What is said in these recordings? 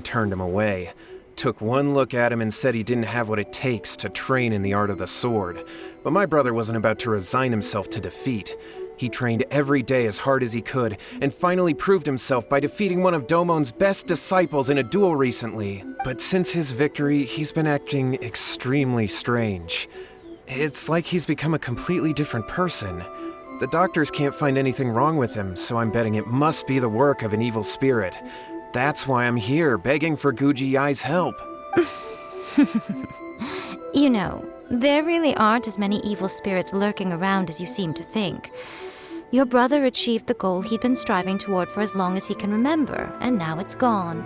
turned him away. Took one look at him and said he didn't have what it takes to train in the art of the sword. But my brother wasn't about to resign himself to defeat. He trained every day as hard as he could, and finally proved himself by defeating one of Domon's best disciples in a duel recently. But since his victory, he's been acting extremely strange. It's like he's become a completely different person. The doctors can't find anything wrong with him, so I'm betting it must be the work of an evil spirit. That's why I'm here, begging for Guji Yai's help. You know, there really aren't as many evil spirits lurking around as you seem to think. Your brother achieved the goal he'd been striving toward for as long as he can remember, and now it's gone.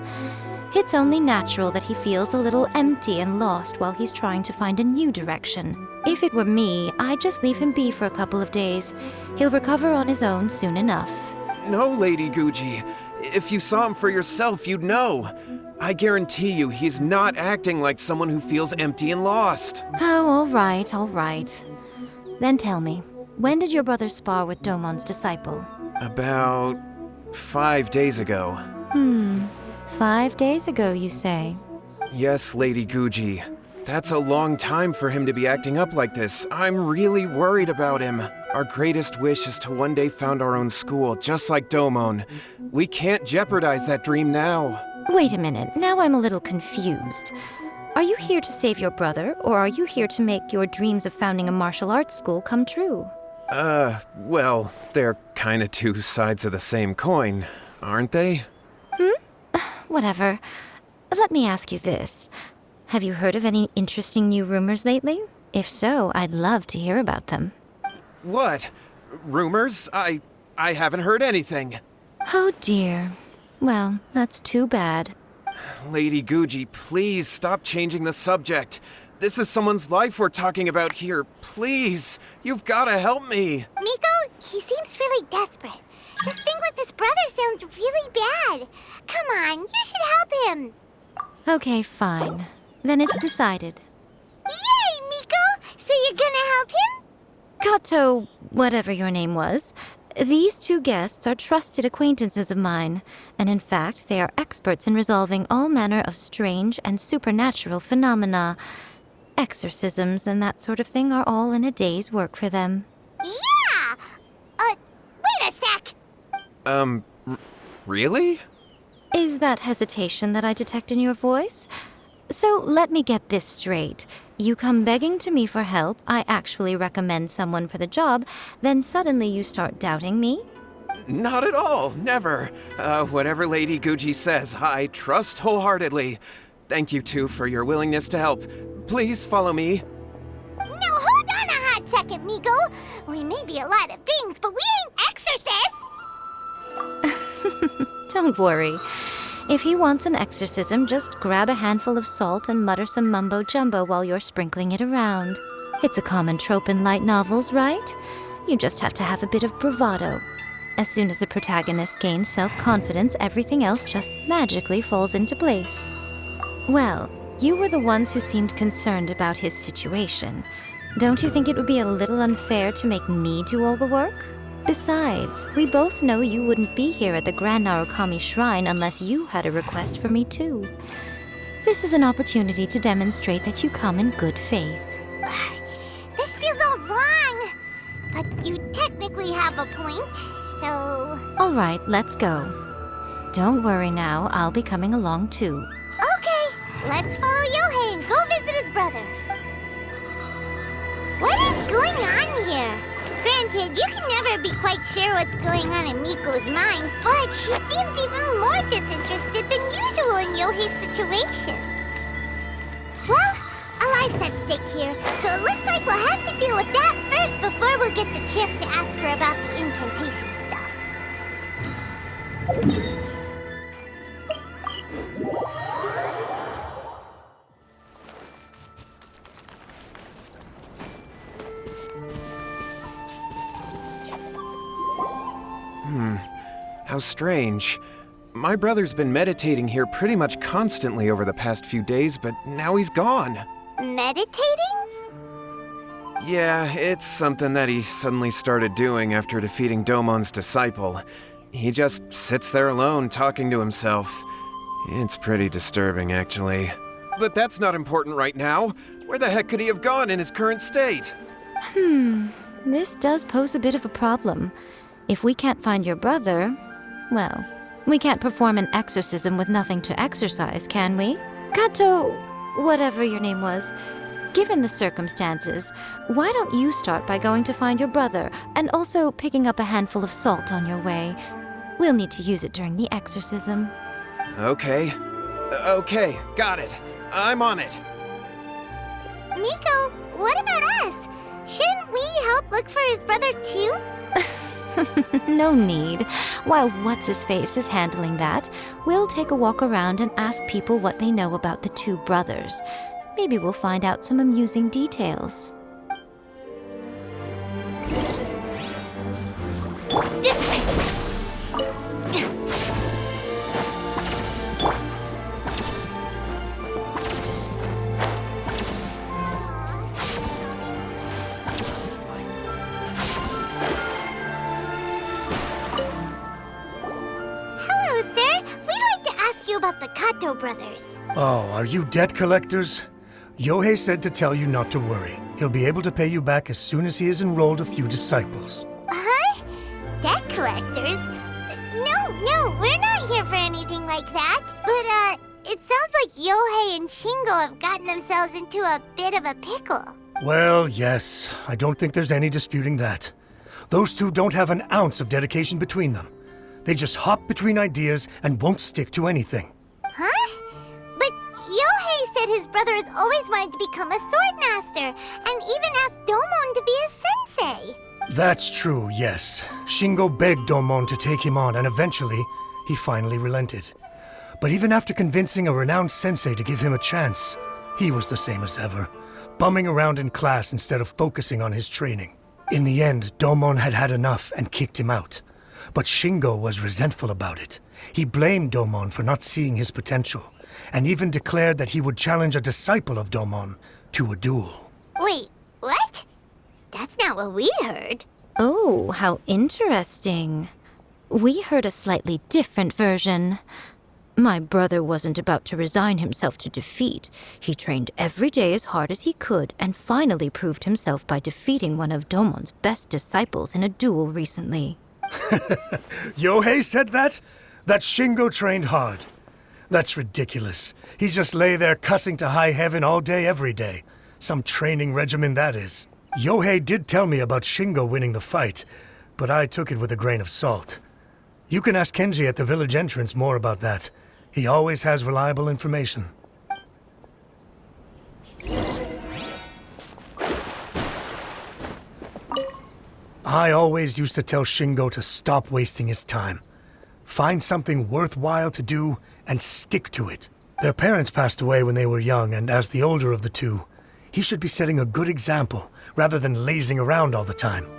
It's only natural that he feels a little empty and lost while he's trying to find a new direction. If it were me, I'd just leave him be for a couple of days. He'll recover on his own soon enough. No, Lady Guji. If you saw him for yourself, you'd know. I guarantee you he's not acting like someone who feels empty and lost. Oh, all right. Then tell me, when did your brother spar with Domon's disciple? About 5 days ago. 5 days ago, you say? Yes, Lady Guji. That's a long time for him to be acting up like this. I'm really worried about him. Our greatest wish is to one day found our own school, just like Domon. We can't jeopardize that dream now. Wait a minute, now I'm a little confused. Are you here to save your brother, or are you here to make your dreams of founding a martial arts school come true? Well, they're kinda two sides of the same coin, aren't they? Whatever. Let me ask you this. Have you heard of any interesting new rumors lately? If so, I'd love to hear about them. What? Rumors? I haven't heard anything. Oh dear. Well, that's too bad. Lady Guji, please stop changing the subject. This is someone's life we're talking about here. Please, you've gotta help me. Miko, he seems really desperate. This thing with his brother sounds really bad. Come on, you should help him. Okay, fine. Then it's decided. Yay, Miko! So you're gonna help him? Kato, whatever your name was, these two guests are trusted acquaintances of mine, and in fact, they are experts in resolving all manner of strange and supernatural phenomena. Exorcisms and that sort of thing are all in a day's work for them. Yeah! Wait a sec! Really? Is that hesitation that I detect in your voice? So let me get this straight. You come begging to me for help, I actually recommend someone for the job, then suddenly you start doubting me? Not at all, never. Whatever Lady Guji says, I trust wholeheartedly. Thank you two for your willingness to help. Please follow me. No, hold on a hot second, Miko. We may be a lot of things, but we ain't exorcists! Don't worry. If he wants an exorcism, just grab a handful of salt and mutter some mumbo-jumbo while you're sprinkling it around. It's a common trope in light novels, right? You just have to have a bit of bravado. As soon as the protagonist gains self-confidence, everything else just magically falls into place. Well, you were the ones who seemed concerned about his situation. Don't you think it would be a little unfair to make me do all the work? Besides, we both know you wouldn't be here at the Grand Narukami Shrine unless you had a request for me too. This is an opportunity to demonstrate that you come in good faith. This feels all wrong. But you technically have a point, so... All right, let's go. Don't worry now, I'll be coming along too. Okay, let's follow Yohei and go visit his brother. What is going on here? Granted, you can never be quite sure what's going on in Miko's mind, but she seems even more disinterested than usual in Yohei's situation. Well, a life's at stake here, so it looks like we'll have to deal with that first before we'll get the chance to ask her about the incantation stuff. How strange. My brother's been meditating here pretty much constantly over the past few days, but now he's gone. Meditating? Yeah, it's something that he suddenly started doing after defeating Domon's disciple. He just sits there alone, talking to himself. It's pretty disturbing, actually. But that's not important right now. Where the heck could he have gone in his current state? This does pose a bit of a problem. If we can't find your brother, well, we can't perform an exorcism with nothing to exorcise, can we? Kato, whatever your name was, given the circumstances, why don't you start by going to find your brother and also picking up a handful of salt on your way? We'll need to use it during the exorcism. Okay. Okay, got it. I'm on it. Miko, what about us? Shouldn't we help look for his brother too? No need. While What's-His-Face is handling that, we'll take a walk around and ask people what they know about the two brothers. Maybe we'll find out some amusing details. This way! Hello, sir. We'd like to ask you about the Kato brothers. Oh, are you debt collectors? Yohei said to tell you not to worry. He'll be able to pay you back as soon as he has enrolled a few disciples. Huh? Debt collectors? No, we're not here for anything like that. But, it sounds like Yohei and Shingo have gotten themselves into a bit of a pickle. Well, yes, I don't think there's any disputing that. Those two don't have an ounce of dedication between them. They just hop between ideas and won't stick to anything. Huh? But Yohei said his brother has always wanted to become a sword master, and even asked Domon to be his sensei. That's true, yes. Shingo begged Domon to take him on, and eventually, he finally relented. But even after convincing a renowned sensei to give him a chance, he was the same as ever, bumming around in class instead of focusing on his training. In the end, Domon had had enough and kicked him out. But Shingo was resentful about it. He blamed Domon for not seeing his potential, and even declared that he would challenge a disciple of Domon to a duel. Wait, what? That's not what we heard. Oh, how interesting. We heard a slightly different version. My brother wasn't about to resign himself to defeat. He trained every day as hard as he could and finally proved himself by defeating one of Domon's best disciples in a duel recently. Yohei said that? That Shingo trained hard. That's ridiculous. He just lay there cussing to high heaven all day, every day. Some training regimen, that is. Yohei did tell me about Shingo winning the fight, but I took it with a grain of salt. You can ask Kenji at the village entrance more about that. He always has reliable information. I always used to tell Shingo to stop wasting his time. Find something worthwhile to do and stick to it. Their parents passed away when they were young, and as the older of the two, he should be setting a good example rather than lazing around all the time.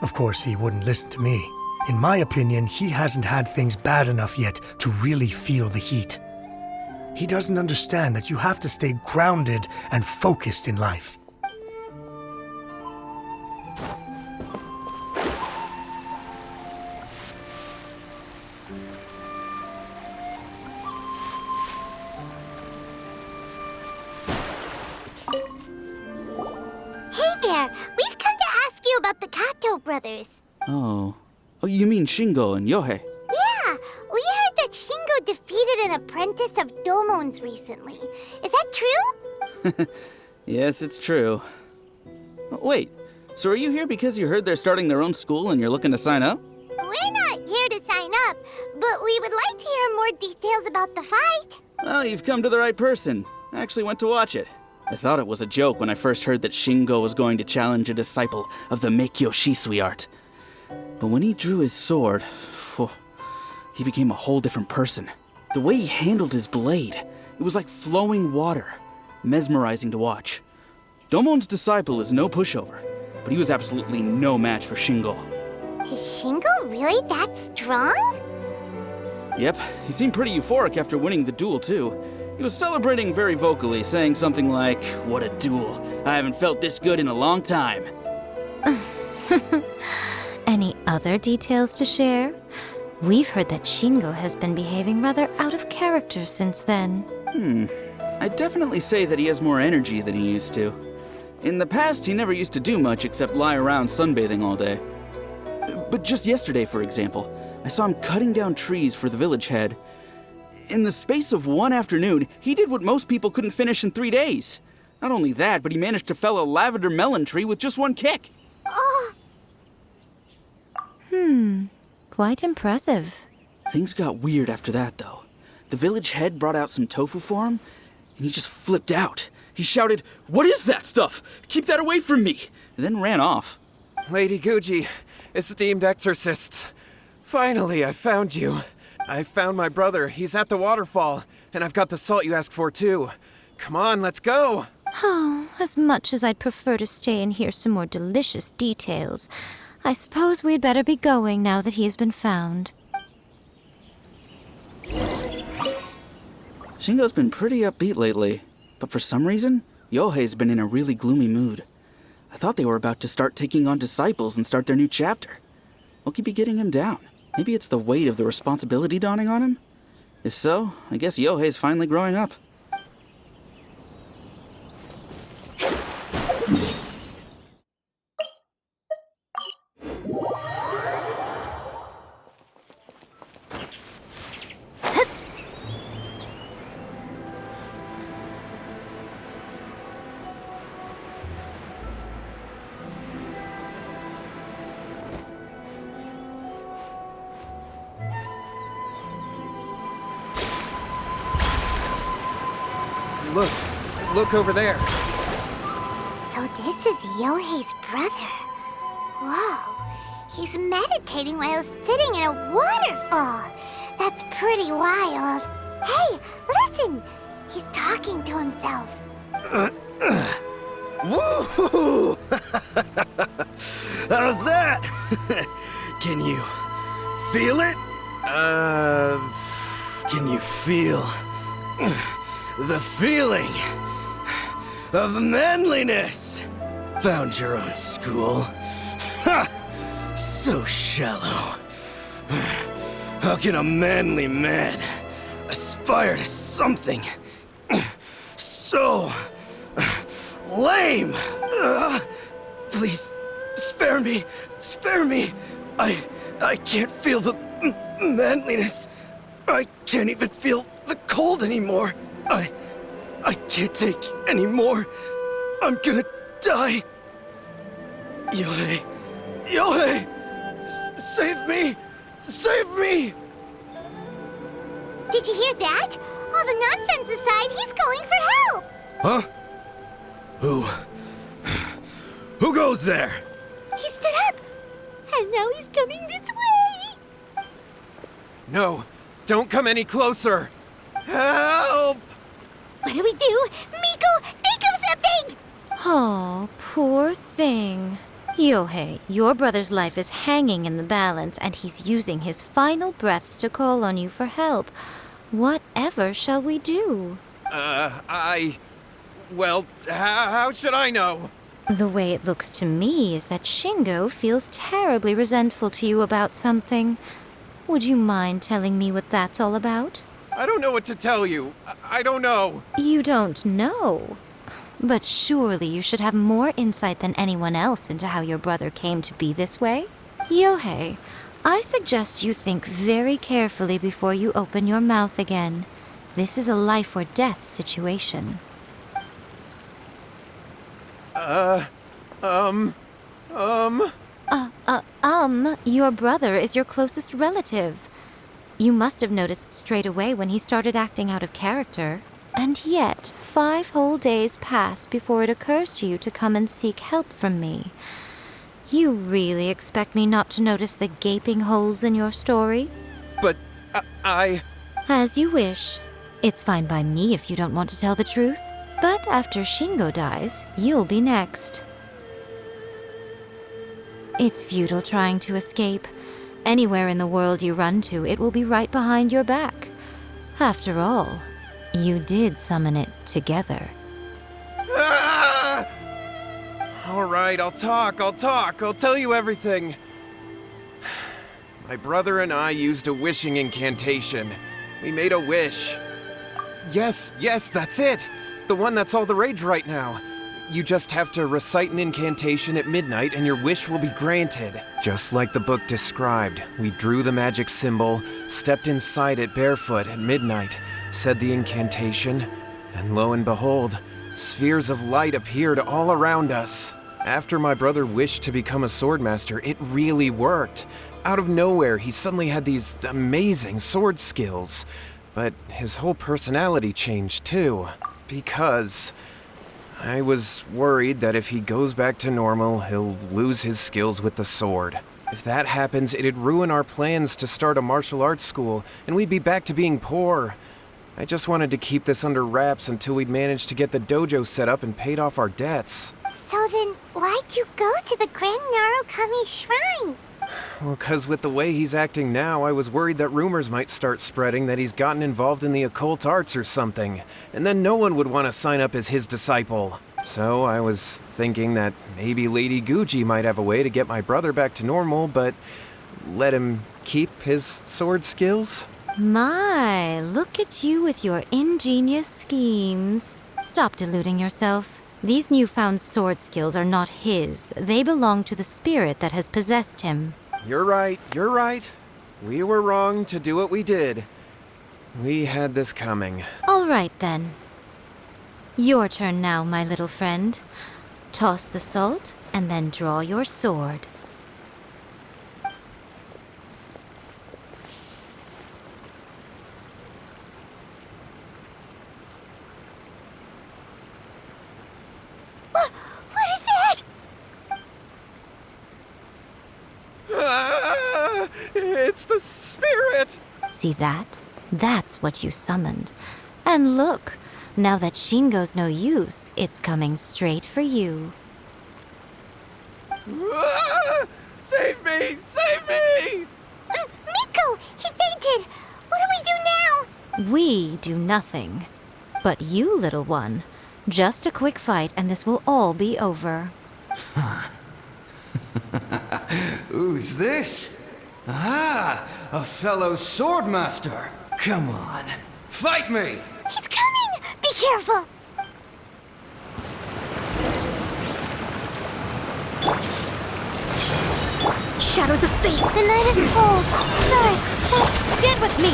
Of course, he wouldn't listen to me. In my opinion, he hasn't had things bad enough yet to really feel the heat. He doesn't understand that you have to stay grounded and focused in life. Hey there, we've come to ask you about the Kato brothers. Oh, you mean Shingo and Yohei? Yeah, we heard that Shingo defeated an apprentice of Domon's recently. Is that true? Yes, it's true. Wait, so are you here because you heard they're starting their own school and you're looking to sign up? We're not here to sign up, but we would like to hear more details about the fight. Well, you've come to the right person. I actually went to watch it. I thought it was a joke when I first heard that Shingo was going to challenge a disciple of the Meikyo Shisui art. But when he drew his sword, he became a whole different person. The way he handled his blade, it was like flowing water, mesmerizing to watch. Domon's disciple is no pushover, but he was absolutely no match for Shingo. Is Shingo really that strong? Yep, he seemed pretty euphoric after winning the duel too. He was celebrating very vocally, saying something like, "What a duel. I haven't felt this good in a long time." Any other details to share? We've heard that Shingo has been behaving rather out of character since then. I'd definitely say that he has more energy than he used to. In the past, he never used to do much except lie around sunbathing all day. But just yesterday, for example, I saw him cutting down trees for the village head. In the space of one afternoon, he did what most people couldn't finish in 3 days. Not only that, but he managed to fell a lavender melon tree with just one kick. Quite impressive. Things got weird after that, though. The village head brought out some tofu for him, and he just flipped out. He shouted, "What is that stuff? Keep that away from me!" and then ran off. Lady Guji, esteemed exorcists. Finally, I found you. I found my brother. He's at the waterfall, and I've got the salt you asked for, too. Come on, let's go. Oh, as much as I'd prefer to stay and hear some more delicious details, I suppose we'd better be going now that he has been found. Shingo's been pretty upbeat lately, but for some reason, Yohei's been in a really gloomy mood. I thought they were about to start taking on disciples and start their new chapter. What could be getting him down? Maybe it's the weight of the responsibility dawning on him? If so, I guess Yohei's finally growing up. Look over there. So this is Yohei's brother. Whoa. He's meditating while sitting in a waterfall. That's pretty wild. Hey, listen! He's talking to himself. Woo! How's that? Can you feel it? Can you feel the feeling of manliness? Found your own school. Ha! So shallow. How can a manly man aspire to something so lame? Please, spare me. Spare me. I can't feel the manliness. I can't even feel the cold anymore. I can't take any more. I'm gonna die. Yohei! Yohei! Save me! Save me! Did you hear that? All the nonsense aside, he's going for help! Huh? Who goes there? He stood up, and now he's coming this way! No, don't come any closer. Help! What do we do? Miko, think of something! Oh, poor thing. Yohei, your brother's life is hanging in the balance, and he's using his final breaths to call on you for help. Whatever shall we do? Well, how should I know? The way it looks to me is that Shingo feels terribly resentful to you about something. Would you mind telling me what that's all about? I don't know what to tell you. I don't know. You don't know? But surely you should have more insight than anyone else into how your brother came to be this way? Yohei, I suggest you think very carefully before you open your mouth again. This is a life or death situation. Your brother is your closest relative. You must have noticed straight away when he started acting out of character. And yet, 5 whole days pass before it occurs to you to come and seek help from me. You really expect me not to notice the gaping holes in your story? But I... As you wish. It's fine by me if you don't want to tell the truth. But after Shingo dies, you'll be next. It's futile trying to escape. Anywhere in the world you run to, it will be right behind your back. After all, you did summon it together. Ah! All right, I'll talk. I'll tell you everything. My brother and I used a wishing incantation. We made a wish. Yes, that's it! The one that's all the rage right now. You just have to recite an incantation at midnight and your wish will be granted. Just like the book described, we drew the magic symbol, stepped inside it barefoot at midnight, said the incantation, and lo and behold, spheres of light appeared all around us. After my brother wished to become a swordmaster, it really worked. Out of nowhere, he suddenly had these amazing sword skills. But his whole personality changed too, because I was worried that if he goes back to normal, he'll lose his skills with the sword. If that happens, it'd ruin our plans to start a martial arts school, and we'd be back to being poor. I just wanted to keep this under wraps until we'd managed to get the dojo set up and paid off our debts. So then, why'd you go to the Grand Narukami Shrine? Well, 'cause with the way he's acting now, I was worried that rumors might start spreading that he's gotten involved in the occult arts or something, and then no one would want to sign up as his disciple. So I was thinking that maybe Lady Guji might have a way to get my brother back to normal, but let him keep his sword skills? My, look at you with your ingenious schemes. Stop deluding yourself. These newfound sword skills are not his. They belong to the spirit that has possessed him. You're right. We were wrong to do what we did. We had this coming. All right, then. Your turn now, my little friend. Toss the salt, and then draw your sword. What is that? It's the spirit! See that? That's what you summoned. And look, now that Shingo's no use, it's coming straight for you. Save me! Save me! Miko! He fainted! What do we do now? We do nothing. But you, little one, just a quick fight and this will all be over. Who's this? Ah, a fellow swordmaster. Come on, fight me! He's coming! Be careful! Shadows of fate! The night is cold. Stars, shine. Stand with me!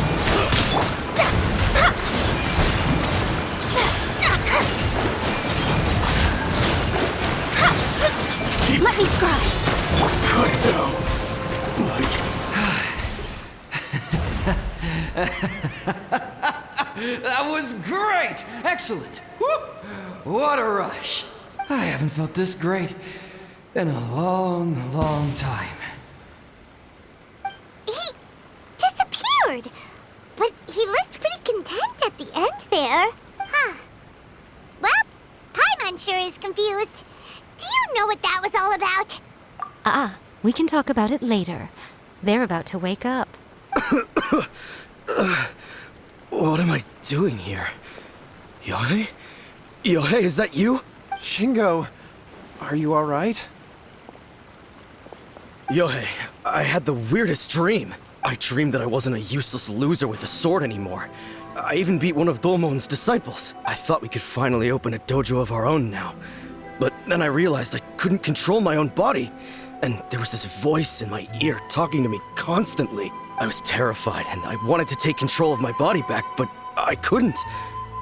Let me scry! That was great! Excellent! Woo! What a rush! I haven't felt this great in a long, long time. He disappeared. But he looked pretty content at the end there. Huh. Well, Paimon sure is confused. Do you know what that was all about? We can talk about it later. They're about to wake up. What am I doing here? Yohei? Yohei, is that you? Shingo, are you alright? Yohei, I had the weirdest dream. I dreamed that I wasn't a useless loser with a sword anymore. I even beat one of Domon's disciples. I thought we could finally open a dojo of our own now. But then I realized I couldn't control my own body. And there was this voice in my ear talking to me constantly. I was terrified and I wanted to take control of my body back, but I couldn't.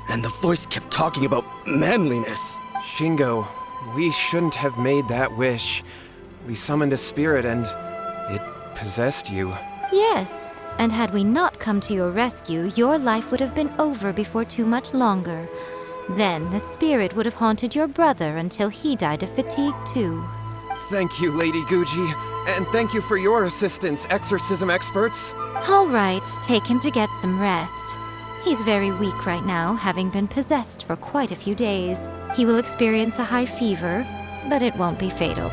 And the voice kept talking about manliness. Shingo, we shouldn't have made that wish. We summoned a spirit and it possessed you. Yes, and had we not come to your rescue, your life would have been over before too much longer. Then the spirit would have haunted your brother until he died of fatigue too. Thank you, Lady Guji, and thank you for your assistance, exorcism experts. All right, take him to get some rest. He's very weak right now, having been possessed for quite a few days. He will experience a high fever, but it won't be fatal.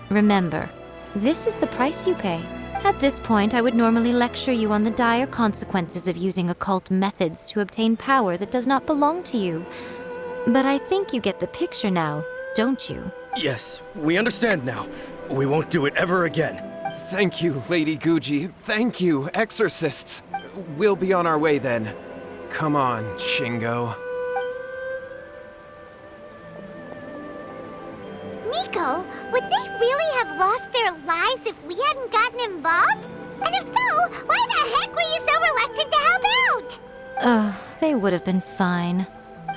Remember, this is the price you pay. At this point, I would normally lecture you on the dire consequences of using occult methods to obtain power that does not belong to you. But I think you get the picture now, don't you? Yes, we understand now. We won't do it ever again. Thank you, Lady Guji. Thank you, exorcists. We'll be on our way then. Come on, Shingo. Miko, would they really have lost their lives if we hadn't gotten involved? And if so, why the heck were you so reluctant to help out? They would have been fine.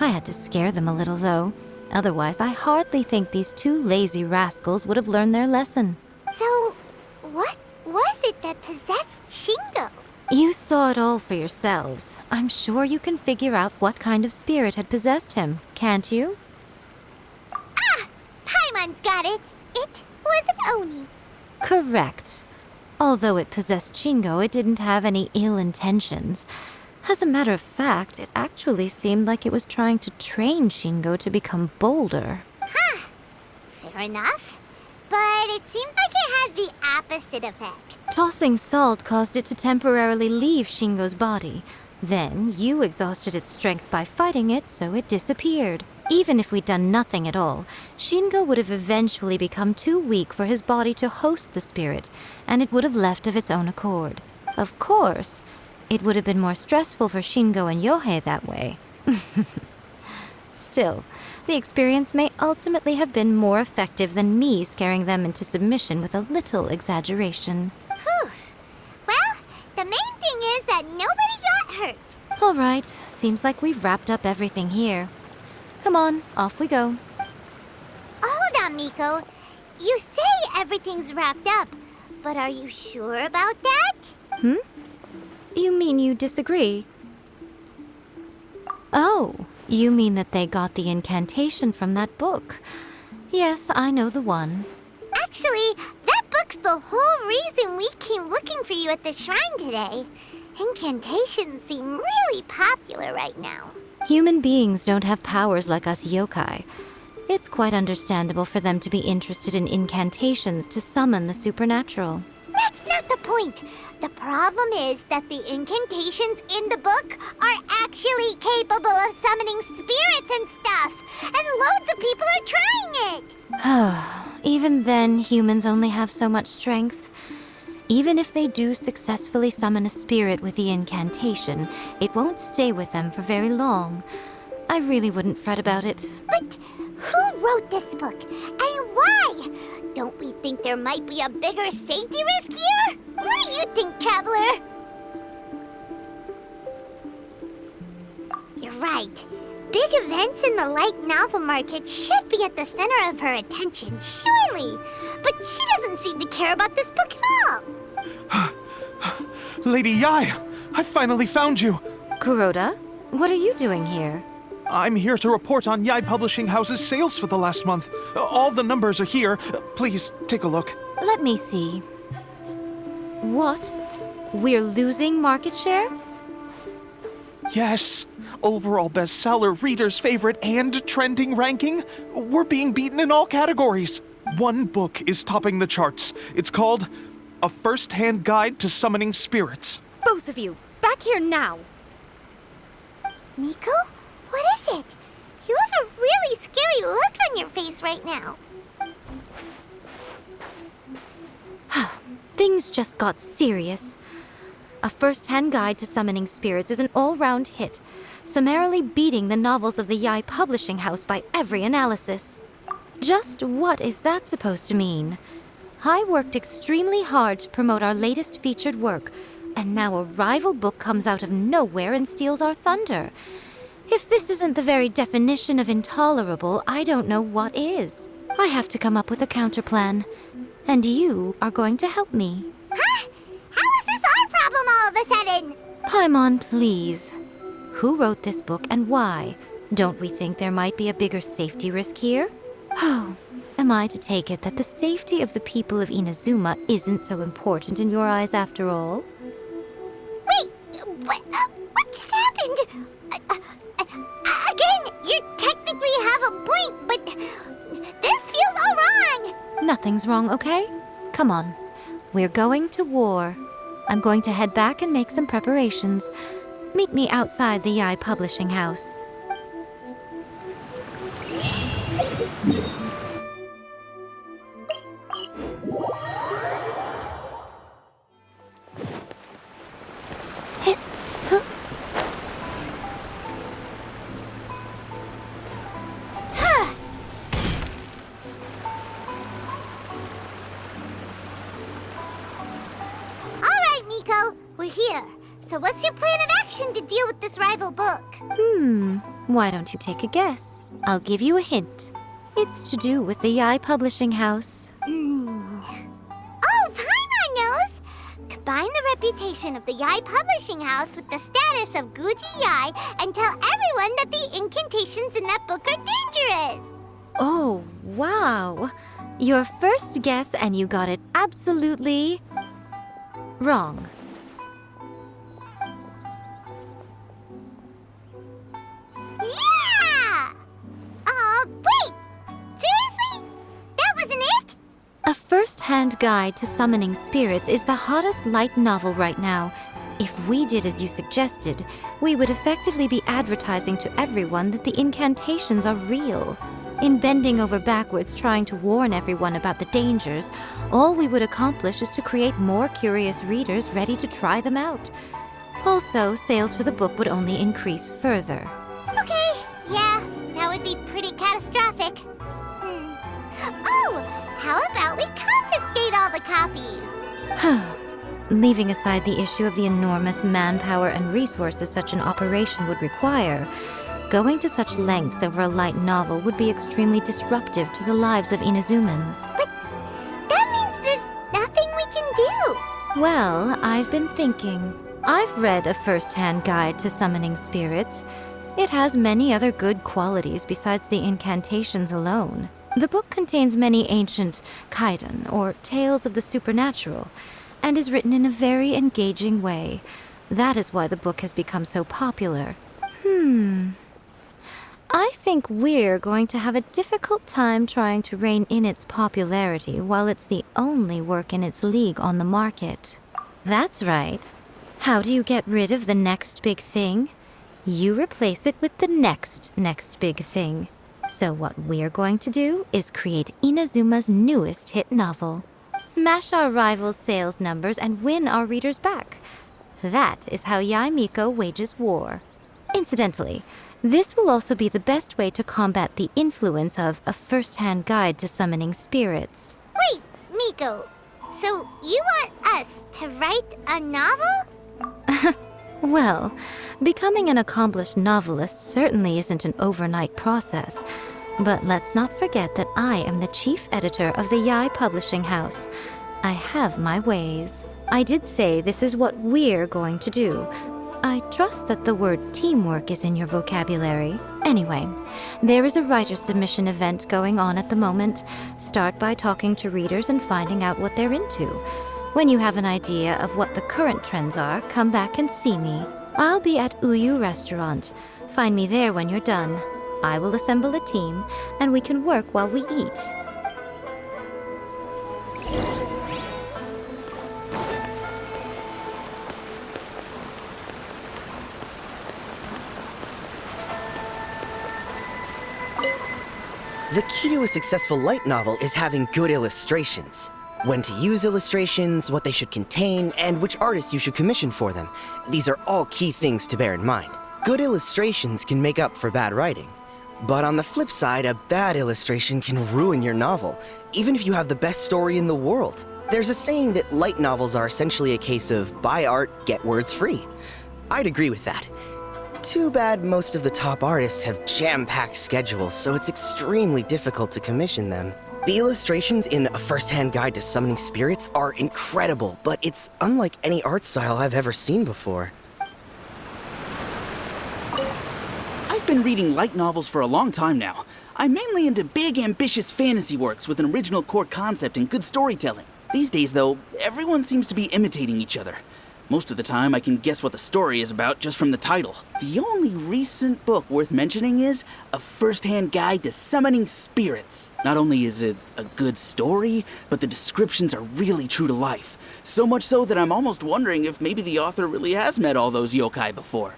I had to scare them a little, though. Otherwise, I hardly think these two lazy rascals would have learned their lesson. So, what was it that possessed Shingo? You saw it all for yourselves. I'm sure you can figure out what kind of spirit had possessed him, can't you? Paimon's got it. It was an Oni. Correct. Although it possessed Shingo, it didn't have any ill intentions. As a matter of fact, it actually seemed like it was trying to train Shingo to become bolder. Fair enough. But it seems like it had the opposite effect. Tossing salt caused it to temporarily leave Shingo's body. Then, you exhausted its strength by fighting it, so it disappeared. Even if we'd done nothing at all, Shingo would have eventually become too weak for his body to host the spirit, and it would have left of its own accord. Of course, it would have been more stressful for Shingo and Yohei that way. Still, the experience may ultimately have been more effective than me scaring them into submission with a little exaggeration. Whew. Well, the main thing is that nobody got hurt. All right, seems like we've wrapped up everything here. Come on, off we go. Hold on, Miko. You say everything's wrapped up, but are you sure about that? You mean you disagree? Oh, you mean that they got the incantation from that book. Yes, I know the one. Actually, that book's the whole reason we came looking for you at the shrine today. Incantations seem really popular right now. Human beings don't have powers like us yokai. It's quite understandable for them to be interested in incantations to summon the supernatural. That's not the point. The problem is that the incantations in the book are actually capable of summoning spirits and stuff. And loads of people are trying it. Even then, humans only have so much strength. Even if they do successfully summon a spirit with the incantation, it won't stay with them for very long. I really wouldn't fret about it. But who wrote this book? And why? Don't we think there might be a bigger safety risk here? What do you think, Traveler? You're right. Big events in the light novel market should be at the center of her attention, surely. But she doesn't seem to care about this book at all. Lady Yai, I finally found you. Kuroda, what are you doing here? I'm here to report on Yai Publishing House's sales for the last month. All the numbers are here. Please take a look. Let me see. What? We're losing market share? Yes. Overall bestseller, reader's favorite, and trending ranking. We're being beaten in all categories. One book is topping the charts. It's called A First-Hand Guide to Summoning Spirits. Both of you, back here now! Miko? What is it? You have a really scary look on your face right now. Things just got serious. A First-Hand Guide to Summoning Spirits is an all-round hit, summarily beating the novels of the Yai Publishing House by every analysis. Just what is that supposed to mean? I worked extremely hard to promote our latest featured work, and now a rival book comes out of nowhere and steals our thunder. If this isn't the very definition of intolerable, I don't know what is. I have to come up with a counterplan, and you are going to help me. Huh? How is this our problem all of a sudden? Paimon, please. Who wrote this book and why? Don't we think there might be a bigger safety risk here? Oh, am I to take it that the safety of the people of Inazuma isn't so important in your eyes after all? Wait, what just happened? Again, you technically have a point, but this feels all wrong. Nothing's wrong, okay? Come on. We're going to war. I'm going to head back and make some preparations. Meet me outside the Yai Publishing House. So what's your plan of action to deal with this rival book? Why don't you take a guess? I'll give you a hint. It's to do with the Yai Publishing House. Oh, Paimon knows! Combine the reputation of the Yai Publishing House with the status of Guji Yai and tell everyone that the incantations in that book are dangerous! Oh, wow. Your first guess, and you got it absolutely wrong. Yeah! Wait! Seriously? That wasn't it? A first-hand guide to summoning spirits is the hottest light novel right now. If we did as you suggested, we would effectively be advertising to everyone that the incantations are real. In bending over backwards trying to warn everyone about the dangers, all we would accomplish is to create more curious readers ready to try them out. Also, sales for the book would only increase further. Okay, yeah, that would be pretty catastrophic. Oh, how about we confiscate all the copies? Leaving aside the issue of the enormous manpower and resources such an operation would require, going to such lengths over a light novel would be extremely disruptive to the lives of Inazumans. But that means there's nothing we can do. Well, I've been thinking. I've read A First-Hand Guide to Summoning Spirits. It has many other good qualities besides the incantations alone. The book contains many ancient kaidan, or tales of the supernatural, and is written in a very engaging way. That is why the book has become so popular. I think we're going to have a difficult time trying to rein in its popularity while it's the only work in its league on the market. That's right. How do you get rid of the next big thing? You replace it with the next big thing. So what we're going to do is create Inazuma's newest hit novel. Smash our rivals' sales numbers and win our readers back. That is how Yae Miko wages war. Incidentally, this will also be the best way to combat the influence of A First-Hand Guide to Summoning Spirits. Wait, Miko, so you want us to write a novel? Well, becoming an accomplished novelist certainly isn't an overnight process. But let's not forget that I am the chief editor of the Yai Publishing House. I have my ways. I did say this is what we're going to do. I trust that the word teamwork is in your vocabulary. Anyway, there is a writer's submission event going on at the moment. Start by talking to readers and finding out what they're into. When you have an idea of what the current trends are, come back and see me. I'll be at Uyu Restaurant. Find me there when you're done. I will assemble a team, and we can work while we eat. The key to a successful light novel is having good illustrations. When to use illustrations, what they should contain, and which artists you should commission for them. These are all key things to bear in mind. Good illustrations can make up for bad writing. But on the flip side, a bad illustration can ruin your novel, even if you have the best story in the world. There's a saying that light novels are essentially a case of buy art, get words free. I'd agree with that. Too bad most of the top artists have jam-packed schedules, so it's extremely difficult to commission them. The illustrations in A First-Hand Guide to Summoning Spirits are incredible, but it's unlike any art style I've ever seen before. I've been reading light novels for a long time now. I'm mainly into big, ambitious fantasy works with an original core concept and good storytelling. These days, though, everyone seems to be imitating each other. Most of the time, I can guess what the story is about just from the title. The only recent book worth mentioning is A First-Hand Guide to Summoning Spirits. Not only is it a good story, but the descriptions are really true to life. So much so that I'm almost wondering if maybe the author really has met all those yokai before.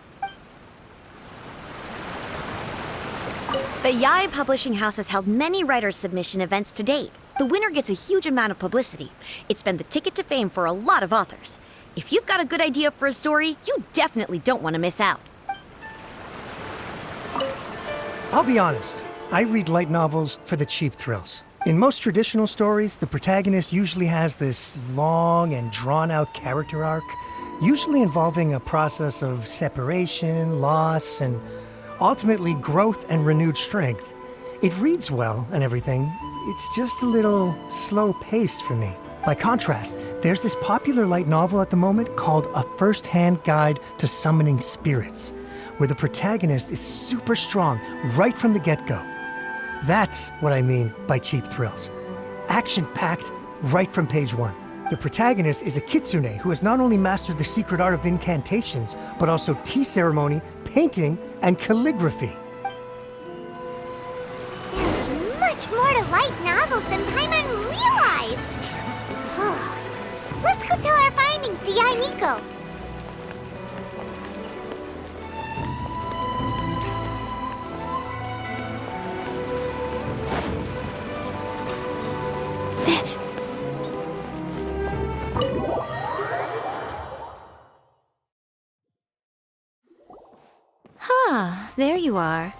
The Yai Publishing House has held many writers' submission events to date. The winner gets a huge amount of publicity. It's been the ticket to fame for a lot of authors. If you've got a good idea for a story, you definitely don't want to miss out. I'll be honest, I read light novels for the cheap thrills. In most traditional stories, the protagonist usually has this long and drawn-out character arc, usually involving a process of separation, loss, and ultimately growth and renewed strength. It reads well and everything. It's just a little slow-paced for me. By contrast, there's this popular light novel at the moment called A First-Hand Guide to Summoning Spirits, where the protagonist is super strong right from the get-go. That's what I mean by cheap thrills. Action-packed right from page 1. The protagonist is a kitsune who has not only mastered the secret art of incantations, but also tea ceremony, painting, and calligraphy. There's much more to light novels than Paimon realized. Let's go tell our findings to Yae Miko. Ah, there you are.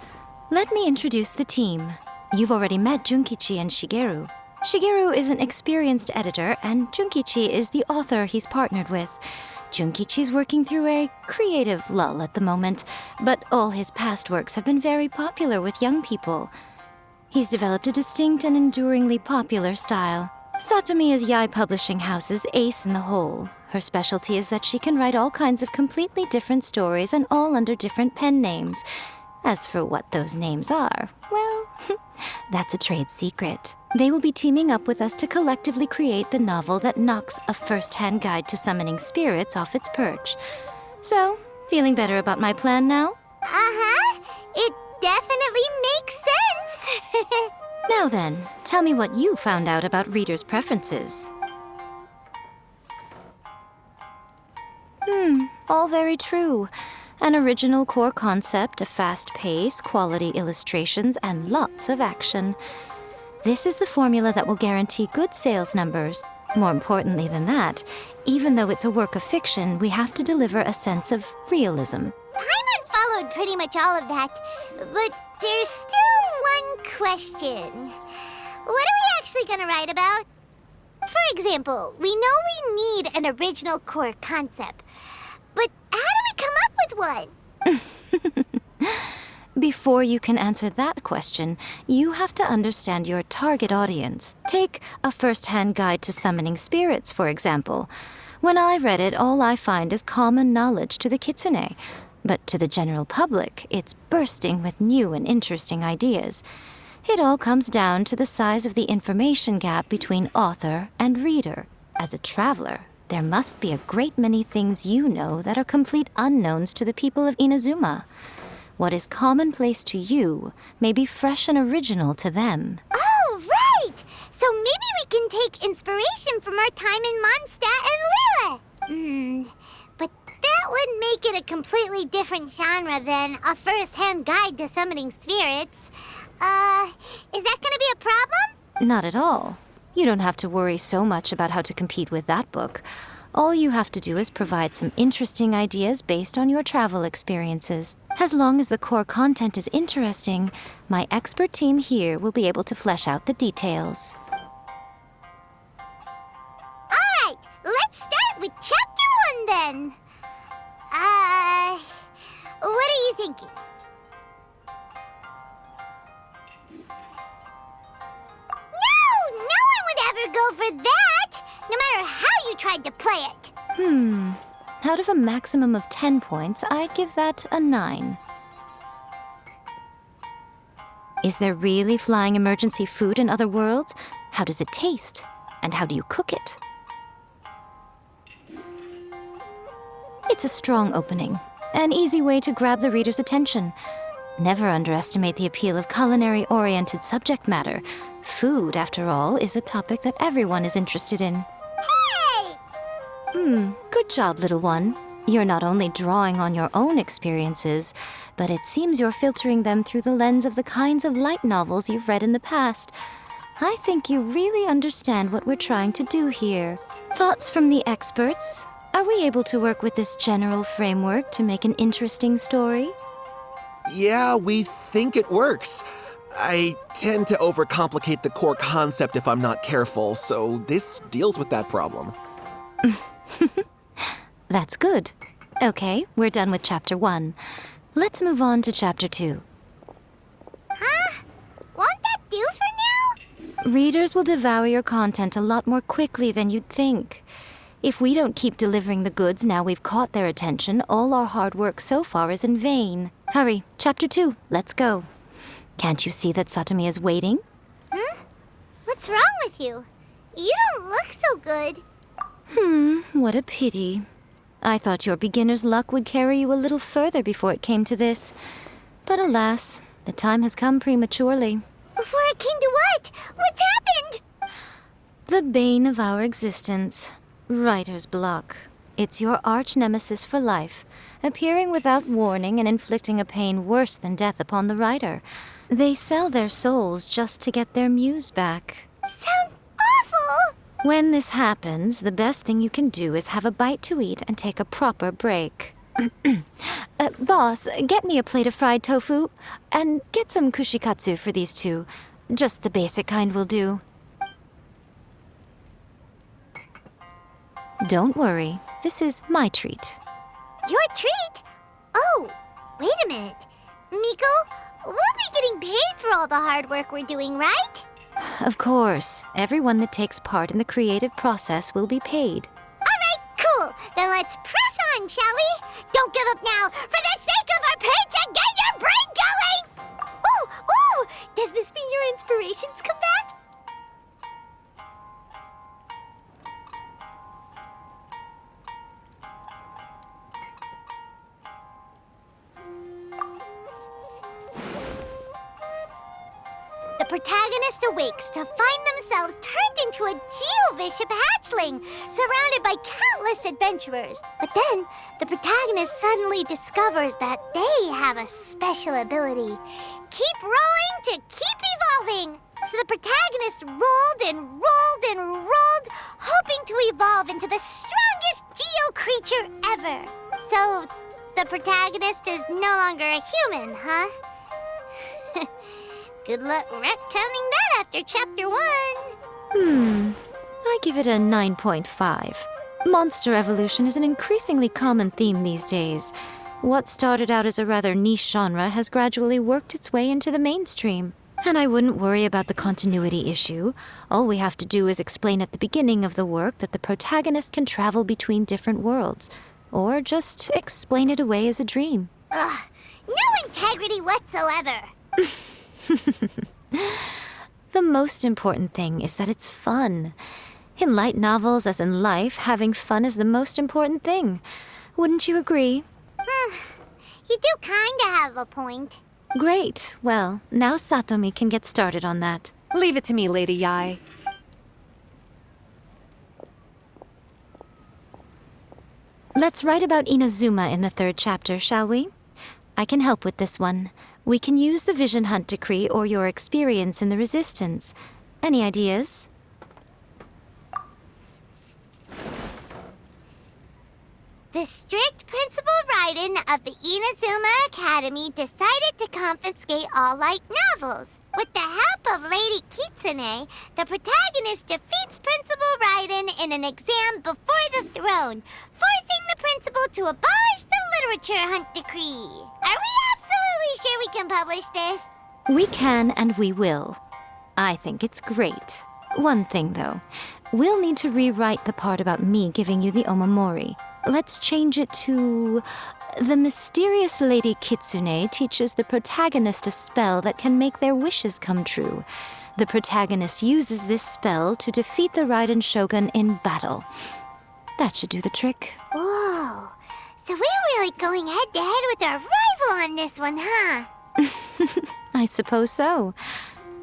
Let me introduce the team. You've already met Junkichi and Shigeru. Shigeru is an experienced editor, and Junkichi is the author he's partnered with. Junkichi's working through a creative lull at the moment, but all his past works have been very popular with young people. He's developed a distinct and enduringly popular style. Satomi is Yae Publishing House's ace in the hole. Her specialty is that she can write all kinds of completely different stories and all under different pen names. As for what those names are, well, that's a trade secret. They will be teaming up with us to collectively create the novel that knocks A First-Hand Guide to Summoning Spirits off its perch. So, feeling better about my plan now? Uh-huh. It definitely makes sense. Now then, tell me what you found out about readers' preferences. All very true. An original core concept, a fast pace, quality illustrations, and lots of action. This is the formula that will guarantee good sales numbers. More importantly than that, even though it's a work of fiction, we have to deliver a sense of realism. Paimon followed pretty much all of that, but there's still one question. What are we actually gonna write about? For example, we know we need an original core concept, but how do we come up with one? Before you can answer that question, you have to understand your target audience. Take A First-Hand Guide to Summoning Spirits, for example. When I read it, all I find is common knowledge to the kitsune. But to the general public, it's bursting with new and interesting ideas. It all comes down to the size of the information gap between author and reader. As a traveler, there must be a great many things you know that are complete unknowns to the people of Inazuma. What is commonplace to you may be fresh and original to them. Oh, right! So maybe we can take inspiration from our time in Mondstadt and Liyue. But that would make it a completely different genre than A First-Hand Guide to Summoning Spirits. Is that gonna be a problem? Not at all. You don't have to worry so much about how to compete with that book. All you have to do is provide some interesting ideas based on your travel experiences. As long as the core content is interesting, my expert team here will be able to flesh out the details. Alright, let's start with Chapter 1 then. What are you thinking? No one would ever go for that, no matter how you tried to play it. Out of a maximum of 10 points, I'd give that a 9. Is there really flying emergency food in other worlds? How does it taste? And how do you cook it? It's a strong opening, an easy way to grab the reader's attention. Never underestimate the appeal of culinary-oriented subject matter. Food, after all, is a topic that everyone is interested in. Hey! Good job, little one. You're not only drawing on your own experiences, but it seems you're filtering them through the lens of the kinds of light novels you've read in the past. I think you really understand what we're trying to do here. Thoughts from the experts? Are we able to work with this general framework to make an interesting story? Yeah, we think it works. I tend to overcomplicate the core concept if I'm not careful, so this deals with that problem. That's good. Okay, we're done with Chapter 1. Let's move on to Chapter 2. Huh? Won't that do for now? Readers will devour your content a lot more quickly than you'd think. If we don't keep delivering the goods now we've caught their attention, all our hard work so far is in vain. Hurry, Chapter 2, let's go. Can't you see that Satomi is waiting? What's wrong with you? You don't look so good. What a pity. I thought your beginner's luck would carry you a little further before it came to this. But alas, the time has come prematurely. Before it came to what? What's happened? The bane of our existence. Writer's block. It's your arch nemesis for life, appearing without warning and inflicting a pain worse than death upon the writer. They sell their souls just to get their muse back. Sounds awful! When this happens, the best thing you can do is have a bite to eat and take a proper break. Boss, get me a plate of fried tofu, and get some kushikatsu for these two. Just the basic kind will do. Don't worry, this is my treat. Your treat? Oh, wait a minute. Miko, we'll be getting paid for all the hard work we're doing, right? Of course, everyone that takes part in the creative process will be paid. Alright, cool. Then let's press on, shall we? Don't give up now, for the sake of our paycheck, get your brain going! Ooh! Does this mean your inspirations come back? The protagonist awakes to find themselves turned into a Geovishap hatchling, surrounded by countless adventurers. But then, the protagonist suddenly discovers that they have a special ability. Keep rolling to keep evolving! So the protagonist rolled and rolled and rolled, hoping to evolve into the strongest Geo creature ever. So, the protagonist is no longer a human, huh? Good luck retconning that after Chapter 1. I give it a 9.5. Monster evolution is an increasingly common theme these days. What started out as a rather niche genre has gradually worked its way into the mainstream. And I wouldn't worry about the continuity issue. All we have to do is explain at the beginning of the work that the protagonist can travel between different worlds. Or just explain it away as a dream. Ugh, no integrity whatsoever. The most important thing is that it's fun. In light novels, as in life, having fun is the most important thing. Wouldn't you agree? You do kinda have a point. Great. Well, now Satomi can get started on that. Leave it to me, Lady Yae. Let's write about Inazuma in the 3rd chapter, shall we? I can help with this one. We can use the Vision Hunt Decree or your experience in the Resistance. Any ideas? The strict Principal Raiden of the Inazuma Academy decided to confiscate all light novels. With the help of Lady Kitsune, the protagonist defeats Principal Raiden in an exam before the throne, forcing the principal to abolish the Literature Hunt Decree. Are we absolutely sure we can publish this? We can and we will. I think it's great. One thing, though. We'll need to rewrite the part about me giving you the Omamori. Let's change it to... The mysterious Lady Kitsune teaches the protagonist a spell that can make their wishes come true. The protagonist uses this spell to defeat the Raiden Shogun in battle. That should do the trick. Whoa, so we're really going head-to-head with our rival on this one, huh? I suppose so.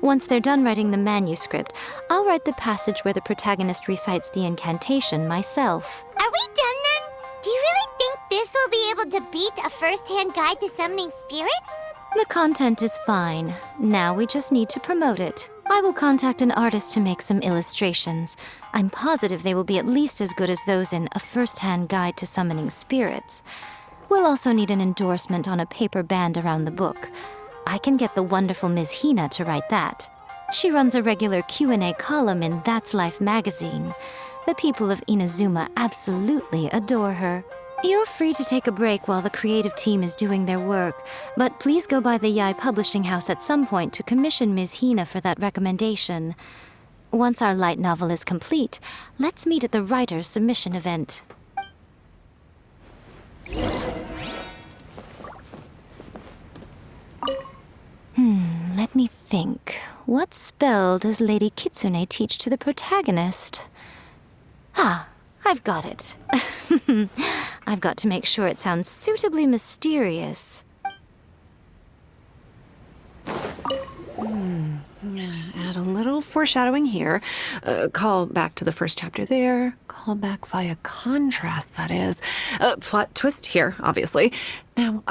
Once they're done writing the manuscript, I'll write the passage where the protagonist recites the incantation myself. Are we done then? Do you really think this will be able to beat a first-hand guide to summoning spirits? The content is fine. Now we just need to promote it. I will contact an artist to make some illustrations. I'm positive they will be at least as good as those in A First-Hand Guide to Summoning Spirits. We'll also need an endorsement on a paper band around the book. I can get the wonderful Ms. Hina to write that. She runs a regular Q&A column in That's Life magazine. The people of Inazuma absolutely adore her. You're free to take a break while the creative team is doing their work, but please go by the Yai Publishing House at some point to commission Ms. Hina for that recommendation. Once our light novel is complete, let's meet at the writer's submission event. Let me think. What spell does Lady Kitsune teach to the protagonist? Ah, I've got it. I've got to make sure it sounds suitably mysterious. Add a little foreshadowing here. Call back to the first chapter there. Call back via contrast, that is. Plot twist here, obviously. Now,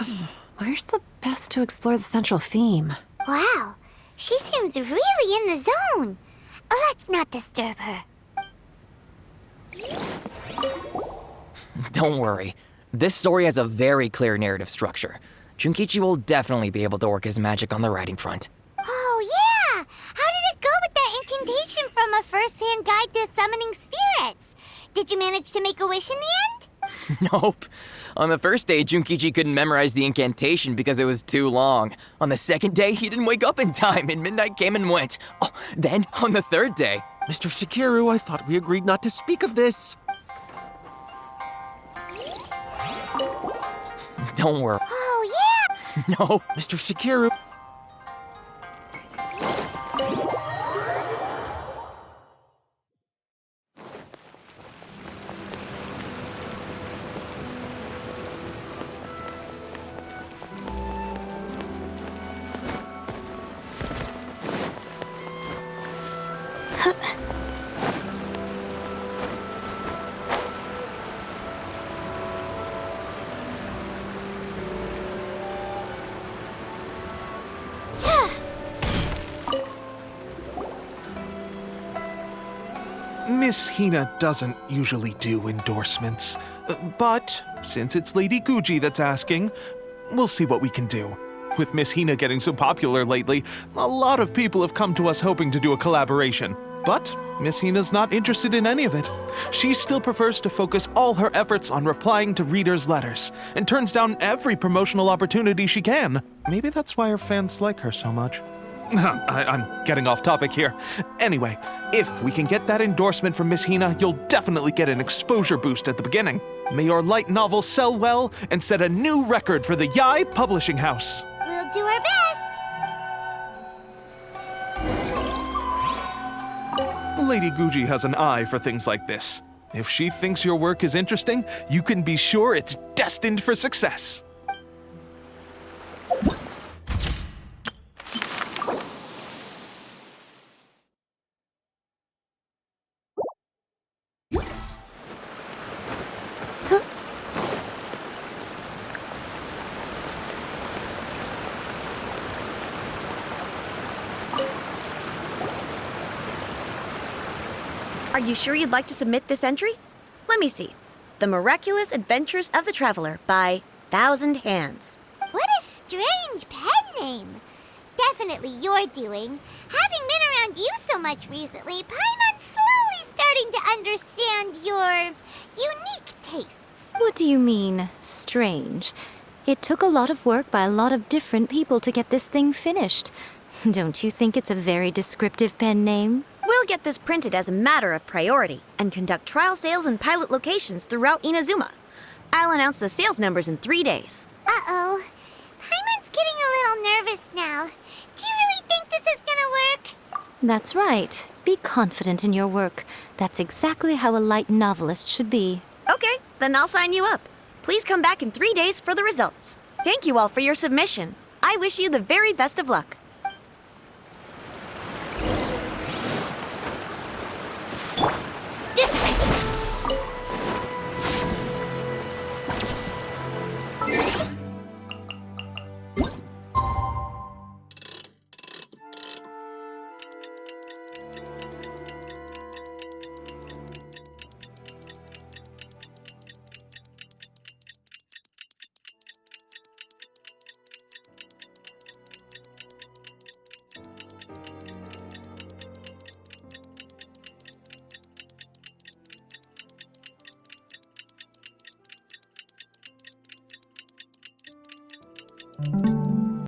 where's the best to explore the central theme? Wow, she seems really in the zone. Let's not disturb her. Don't worry. This story has a very clear narrative structure. Junkichi will definitely be able to work his magic on the writing front. Oh, yeah! How did it go with that incantation from A First-Hand Guide to Summoning Spirits? Did you manage to make a wish in the end? Nope. On the first day, Junkichi couldn't memorize the incantation because it was too long. On the second day, he didn't wake up in time and midnight came and went. Oh, then, on the third day... Mr. Shikiru, I thought we agreed not to speak of this. Don't worry. Oh, yeah! No. Mr. Shikiru... Miss Hina doesn't usually do endorsements, but since it's Lady Guji that's asking, we'll see what we can do. With Miss Hina getting so popular lately, a lot of people have come to us hoping to do a collaboration. But Miss Hina's not interested in any of it. She still prefers to focus all her efforts on replying to readers' letters, and turns down every promotional opportunity she can. Maybe that's why her fans like her so much. I'm getting off topic here. Anyway, if we can get that endorsement from Miss Hina, you'll definitely get an exposure boost at the beginning. May your light novel sell well and set a new record for the Yai Publishing House. We'll do our best. Lady Guji has an eye for things like this. If she thinks your work is interesting, you can be sure it's destined for success. Are you sure you'd like to submit this entry? Let me see. The Miraculous Adventures of the Traveler by Thousand Hands. What a strange pen name. Definitely your doing. Having been around you so much recently, Paimon's slowly starting to understand your unique tastes. What do you mean, strange? It took a lot of work by a lot of different people to get this thing finished. Don't you think it's a very descriptive pen name? We'll get this printed as a matter of priority and conduct trial sales in pilot locations throughout Inazuma. I'll announce the sales numbers in 3 days. Uh-oh. Paimon's getting a little nervous now. Do you really think this is gonna work? That's right. Be confident in your work. That's exactly how a light novelist should be. Okay, then I'll sign you up. Please come back in 3 days for the results. Thank you all for your submission. I wish you the very best of luck. you.